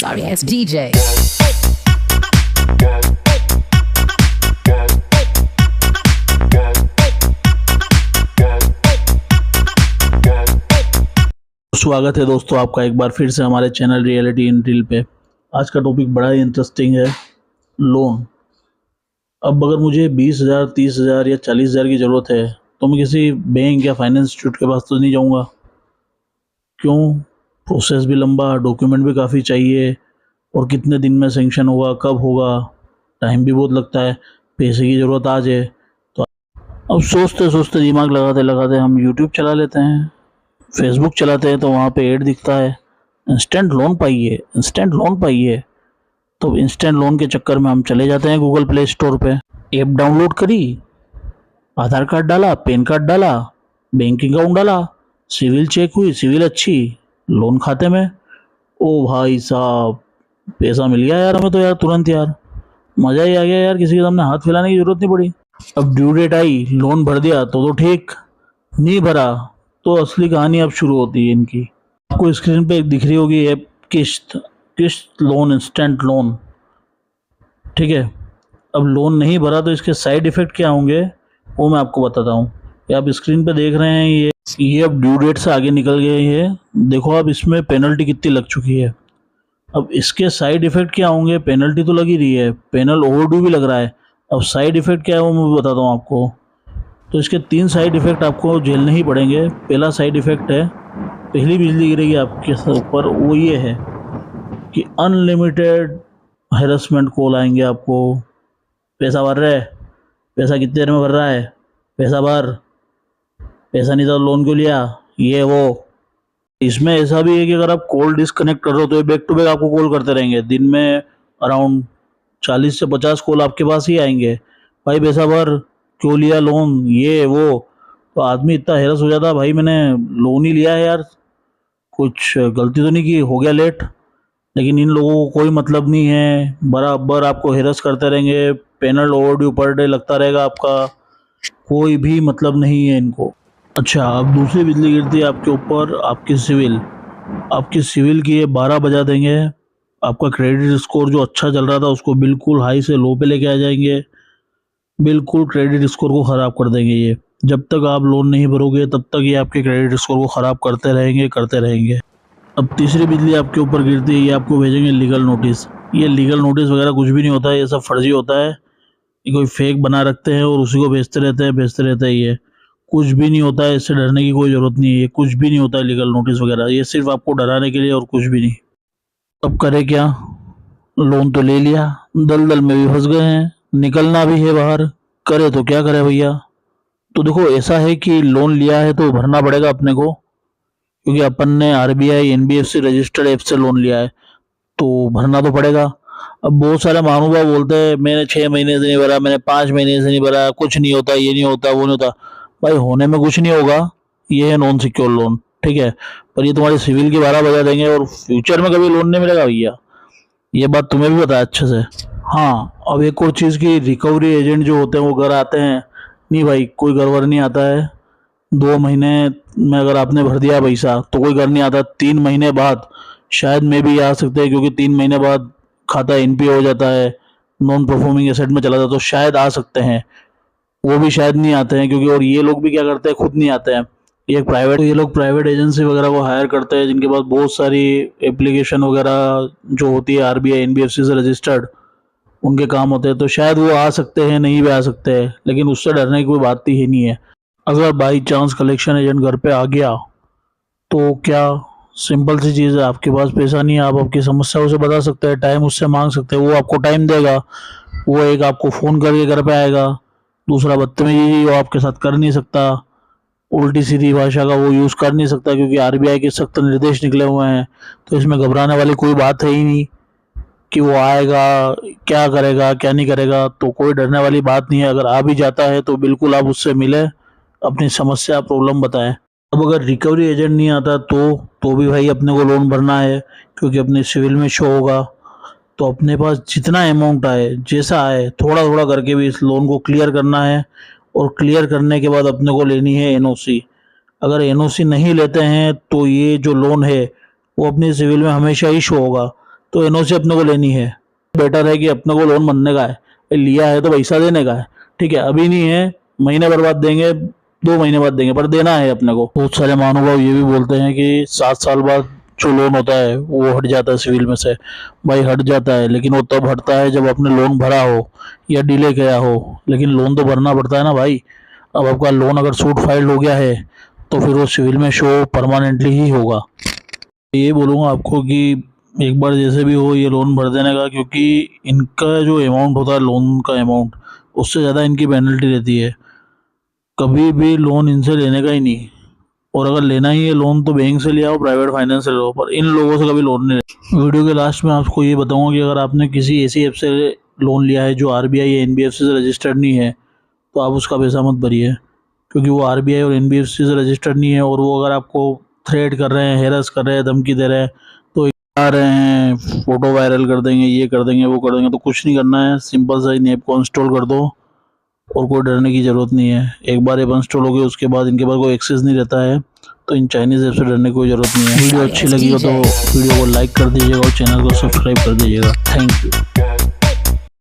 Sorry ass DJ. स्वागत है दोस्तों आपका एक बार फिर से हमारे चैनल रियलिटी इन रील पे। आज का टॉपिक बड़ा ही इंटरेस्टिंग है, लोन। अब अगर मुझे 20,000, 30,000 या 40,000 की ज़रूरत है तो मैं किसी बैंक या फाइनेंस इंस्टीट्यूट के पास तो नहीं जाऊंगा। क्यों? प्रोसेस भी लंबा, डॉक्यूमेंट भी काफ़ी चाहिए, और कितने दिन में सेंक्शन होगा, कब होगा, टाइम भी बहुत लगता है, पैसे की ज़रूरत आ जाए तो। अब सोचते सोचते दिमाग लगाते लगाते हम यूट्यूब चला लेते हैं, फेसबुक चलाते हैं, तो वहाँ पे ऐड दिखता है, इंस्टेंट लोन पाइए, इंस्टेंट लोन पाइए। तो इंस्टेंट लोन के चक्कर में हम चले जाते हैं गूगल प्ले स्टोर पे, ऐप डाउनलोड करी, आधार कार्ड डाला, पैन कार्ड डाला, बैंक अकाउंट डाला, सिविल चेक हुई, सिविल अच्छी, लोन खाते में। ओ भाई साहब, पैसा मिल गया यार हमें तो, यार तुरंत, यार मज़ा ही आ गया यार, किसी के सामने हाथ फैलाने की ज़रूरत नहीं पड़ी। अब ड्यू डेट आई, लोन भर दिया तो ठीक, नहीं भरा तो असली कहानी अब शुरू होती है इनकी। आपको स्क्रीन पे दिख रही होगी ऐप किश्त, किश्त लोन, इंस्टेंट लोन, ठीक है। अब लोन नहीं भरा तो इसके साइड इफ़ेक्ट क्या होंगे वो मैं आपको बताता हूँ। ये आप स्क्रीन पे देख रहे हैं, ये अब ड्यू डेट से आगे निकल गए हैं। देखो अब इसमें पेनल्टी कितनी लग चुकी है। अब इसके साइड इफ़ेक्ट क्या होंगे? पेनल्टी तो लग ही रही है, पेनल ओवरड्यू भी लग रहा है। अब साइड इफ़ेक्ट क्या है वो मैं बताता हूँ आपको। तो इसके 3 साइड इफ़ेक्ट आपको झेलने ही पड़ेंगे। पहला साइड इफ़ेक्ट है, पहली बिजली गिरेगी आपके ऊपर, वो ये है कि अनलिमिटेड हैरेसमेंट कॉल आएंगे आपको। पैसा भर रहे, पैसा कितनी देर में भर रहा है, पैसा भर, पैसा नहीं था लोन क्यों लिया, ये वो। इसमें ऐसा भी है कि अगर आप कॉल डिस्कनेक्ट कर रहे हो तो ये बैक टू बैक आपको कॉल करते रहेंगे। दिन में अराउंड 40 से 50 कॉल आपके पास ही आएंगे, भाई पैसा भर, क्यों लिया लोन, ये वो। तो आदमी इतना हैरस हो जाता है, भाई मैंने लोन ही लिया है यार, कुछ गलती तो नहीं की, हो गया लेट। लेकिन इन लोगों को कोई मतलब नहीं है, बराबर आपको हैरस करते रहेंगे, पेनल ओवरड्यू पर डे लगता रहेगा आपका, कोई भी मतलब नहीं है इनको। अच्छा, अब दूसरी बिजली गिरती है आपके ऊपर, आपकी सिविल की ये 12 बजा देंगे। आपका क्रेडिट स्कोर जो अच्छा चल रहा था उसको बिल्कुल हाई से लो पे लेके आ जाएंगे, बिल्कुल क्रेडिट स्कोर को ख़राब कर देंगे ये। जब तक आप लोन नहीं भरोगे तब तक ये आपके क्रेडिट स्कोर को ख़राब करते रहेंगे। अब तीसरी बिजली आपके ऊपर गिरती है, ये आपको भेजेंगे लीगल नोटिस। ये लीगल नोटिस वगैरह कुछ भी नहीं होता है, ये सब फर्जी होता है, ये कोई फेक बना रखते हैं और उसी को भेजते रहते हैं। ये कुछ भी नहीं होता है, इससे डरने की कोई ज़रूरत नहीं है, ये कुछ भी नहीं होता है लीगल नोटिस वगैरह, ये सिर्फ आपको डराने के लिए और कुछ भी नहीं। अब करे क्या? लोन तो ले लिया, दलदल में भी फंस गए हैं, निकलना भी है बाहर, करे तो क्या करे भैया। तो देखो ऐसा है कि लोन लिया है तो भरना पड़ेगा अपने को, क्योंकि अपन ने आरबीआई एनबीएफसी रजिस्टर्ड ऐप से लोन लिया है तो भरना तो पड़ेगा। अब बहुत सारे महानुभाव बोलते हैं मैंने 6 महीने से नहीं भरा, मैंने 5 महीने से नहीं भरा, कुछ नहीं होता, ये नहीं होता, वो नहीं होता। भाई होने में कुछ नहीं होगा, ये है नॉन सिक्योर लोन, ठीक है, पर ये तुम्हारी सिविल की 12 बजा देंगे और फ्यूचर में कभी लोन नहीं मिलेगा भैया, ये बात तुम्हें भी पता है अच्छे से। हाँ, अब एक और चीज़ की, रिकवरी एजेंट जो होते हैं वो घर आते हैं नहीं भाई, कोई घर वर नहीं आता है। 2 महीने में अगर आपने भर दिया पैसा तो कोई घर नहीं आता। 3 महीने बाद शायद में भी आ सकते हैं, क्योंकि 3 महीने बाद खाता एनपीए हो जाता है, नॉन परफॉर्मिंग एसेट में चला जाता है, तो शायद आ सकते हैं, वो भी शायद नहीं आते हैं। क्योंकि और ये लोग भी क्या करते हैं, खुद नहीं आते हैं, ये लोग प्राइवेट एजेंसी वगैरह को हायर करते हैं, जिनके पास बहुत सारी एप्लीकेशन वगैरह जो होती है आरबीआई एनबीएफसी से रजिस्टर्ड, उनके काम होते हैं। तो शायद वो आ सकते हैं, नहीं भी आ सकते हैं, लेकिन उससे डरने की कोई बात ही नहीं है। अगर बाई चांस कलेक्शन एजेंट घर पे आ गया तो क्या, सिंपल सी चीज़ है, आपके पास पैसा नहीं है, आप आपकी समस्या उसे बता सकते हैं, टाइम उससे मांग सकते हैं, वो आपको टाइम देगा। वो एक आपको फ़ोन करके घर पे आएगा, दूसरा बदतमीजी वो आपके साथ कर नहीं सकता, उल्टी सीधी भाषा का वो यूज़ कर नहीं सकता, क्योंकि आरबीआई के सख्त निर्देश निकले हुए हैं। तो इसमें घबराने वाली कोई बात है ही नहीं कि वो आएगा क्या करेगा क्या नहीं करेगा, तो कोई डरने वाली बात नहीं है। अगर आ भी जाता है तो बिल्कुल आप उससे मिले, अपनी समस्या प्रॉब्लम बताएं। अब अगर रिकवरी एजेंट नहीं आता तो भी भाई अपने को लोन भरना है, क्योंकि अपने सिविल में शो होगा। तो अपने पास जितना अमाउंट आए, जैसा आए, थोड़ा थोड़ा करके भी इस लोन को क्लियर करना है, और क्लियर करने के बाद अपने को लेनी है एनओसी। अगर एनओसी नहीं लेते हैं तो ये जो लोन है वो अपनी सिविल में हमेशा इशू होगा, तो एनओसी अपने को लेनी है। बेटर है कि अपने को लोन बनने का है, लिया है तो पैसा देने का है, ठीक है, अभी नहीं है, महीने भर बाद देंगे, 2 महीने बाद देंगे, पर देना है अपने को। बहुत सारे महानुभाव ये भी बोलते हैं कि 7 साल बाद जो लोन होता है वो हट जाता है सिविल में से। भाई हट जाता है, लेकिन वो तब हटता है जब आपने लोन भरा हो या डिले किया हो, लेकिन लोन तो भरना पड़ता है ना भाई। अब आपका लोन अगर सूट फाइल्ड हो गया है तो फिर वो सिविल में शो परमानेंटली ही होगा। ये बोलूँगा आपको कि एक बार जैसे भी हो ये लोन भर देने का, क्योंकि इनका जो अमाउंट होता है लोन का अमाउंट, उससे ज़्यादा इनकी पेनल्टी रहती है। कभी भी लोन इनसे लेने का ही नहीं, और अगर लेना ही है लोन तो बैंक से ले आओ, प्राइवेट फाइनेंस से लो, पर इन लोगों से कभी लोन नहीं लेना। वीडियो के लास्ट में आपको ये बताऊंगा कि अगर आपने किसी ऐसी ऐप से लोन लिया है जो आरबीआई या एनबीएफसी से रजिस्टर्ड नहीं है तो आप उसका पैसा मत भरिए, क्योंकि वो आरबीआई और एनबीएफसी से रजिस्टर्ड नहीं है, और वो अगर आपको थ्रेट कर रहे हैं, हेरस कर रहे हैं, धमकी दे रहे हैं, तो आ रहे हैं फोटो वायरल कर देंगे, ये कर देंगे, वो कर देंगे, तो कुछ नहीं करना है। सिंपल सा इन ऐप को इंस्टॉल कर दो और कोई डरने की ज़रूरत नहीं है। एक बार ऐप इंस्टॉल हो गई उसके बाद इनके पास कोई एक्सेस नहीं रहता है, तो इन चाइनीज़ ऐप से डरने की कोई ज़रूरत नहीं है। वीडियो अच्छी लगी हो तो वीडियो को लाइक कर दीजिएगा और चैनल को सब्सक्राइब कर दीजिएगा। Thank you.